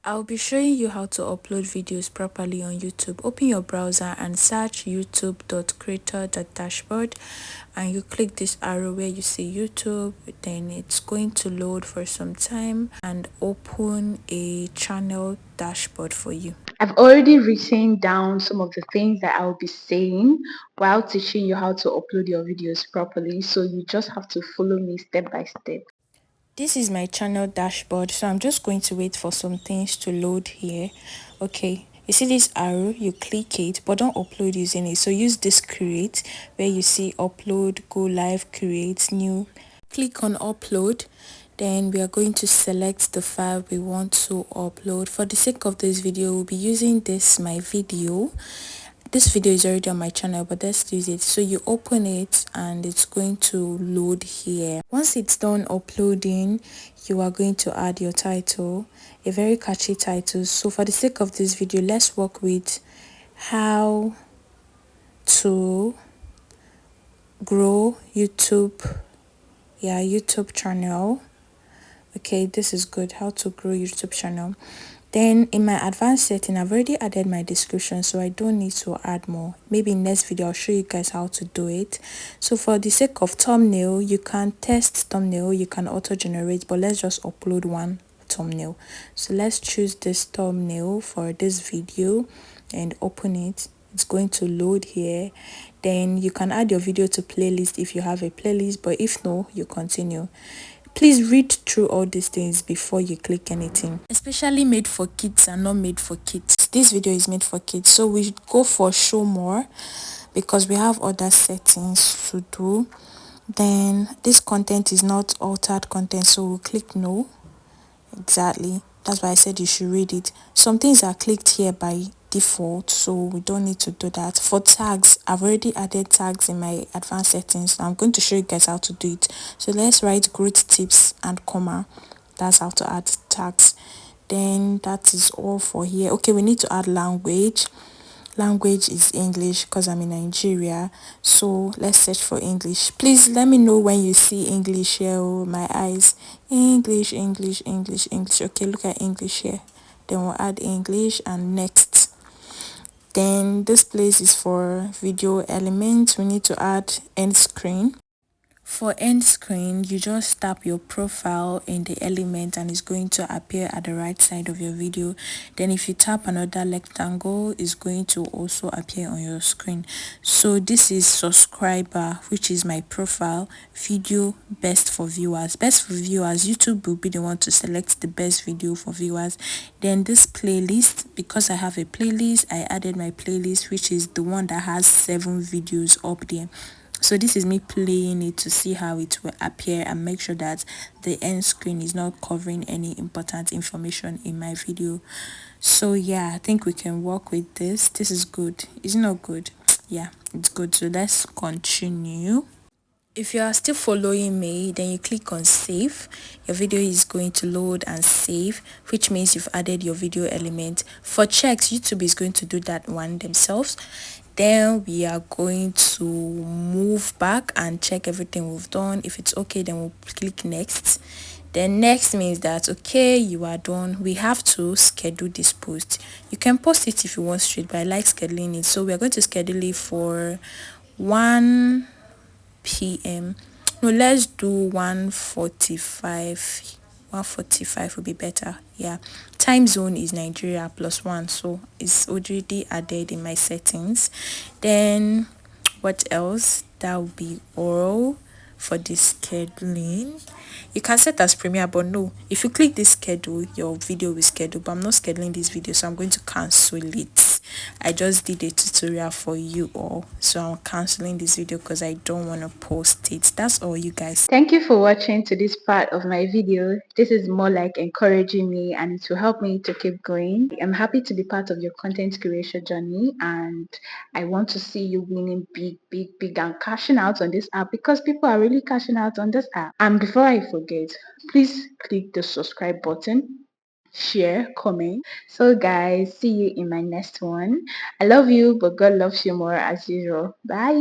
I'll be showing you how to upload videos properly on YouTube. Open your browser and search youtube.creator.dashboard and you click this arrow where you see YouTube. Then it's going to load for some time and open a channel dashboard for you. I've already written down some of the things that I'll be saying while teaching you how to upload your videos properly, so you just have to follow me step by step. This is my channel dashboard, so I'm just going to wait for some things to load here. Okay, you see this arrow, you click it, but don't upload using it. So use this create where you see upload, go live, create, new. Click on upload. Then we are going to select the file we want to upload. For the sake of this video, we'll be using this my video. This video is already on my channel, but let's use it. So you open it and it's going to load here. Once it's done uploading, you are going to add your title, a very catchy title. So for the sake of this video, let's work with how to grow YouTube channel. Okay, this is good, how to grow YouTube channel. Then in my advanced setting, I've already added my description, so I don't need to add more. Maybe in next video I'll show you guys how to do it. So for the sake of thumbnail, you can test thumbnail, you can auto generate, but let's just upload one thumbnail. So let's choose this thumbnail for this video and open it. It's going to load here. Then you can add your video to playlist if you have a playlist, but if no, you continue. Please read through all these things before you click anything. Especially made for kids and not made for kids. This video is made for kids, so we go for show more because we have other settings to do. Then this content is not altered content, so we'll click no. Exactly, that's why I said you should read it. Some things are clicked here by default, so we don't need to do that. For tags, I've already added tags in my advanced settings. I'm going to show you guys how to do it. So let's write growth tips and comma. That's how to add tags. Then that is all for here. Okay, we need to add language. Language is English because I'm in Nigeria, so let's search for English. Please let me know when you see English here. Oh, my eyes. English. Okay, look at English here. Then we'll add English and next. Then this place is for video elements. We need to add end screen. For end screen, you just tap your profile in the element and it's going to appear at the right side of your video. Then if you tap another rectangle, it's going to also appear on your screen. So this is subscriber, which is my profile, video, best for viewers. Best for viewers, YouTube will be the one to select the best video for viewers. Then this playlist, because I have a playlist, I added my playlist, which is the one that has 7 videos up there. So this is me playing it to see how it will appear and make sure that the end screen is not covering any important information in my video. So yeah, I think we can work with this. This is good. It's not good. Yeah, it's good. So let's continue. If you are still following me, then you click on save. Your video is going to load and save, which means you've added your video element. For checks, YouTube is going to do that one themselves. Then we are going to move back and check everything we've done. If it's okay, then we'll click next. Then next means that okay, you are done. We have to schedule this post. You can post it if you want straight, but I like scheduling it, so we are going to schedule it for 1 p.m. No, let's do 1:45. 1:45 would be better. Yeah, time zone is Nigeria +1, so it's already added in my settings. Then what else? That would be all for this scheduling. You can set as premiere, but no, if you click this schedule, your video will schedule, but I'm not scheduling this video, so I'm going to cancel it. I just did a tutorial for you all, so I'm canceling this video because I don't want to post it. That's all, you guys. Thank you for watching to this part of my video. This is more like encouraging me and it will help me to keep going. I'm happy to be part of your content creation journey and I want to see you winning big and cashing out on this app because people are really cashing out on this app. And before I forget, please click the subscribe button, share, comment. So guys, see you in my next one. I love you, but God loves you more as usual. Bye.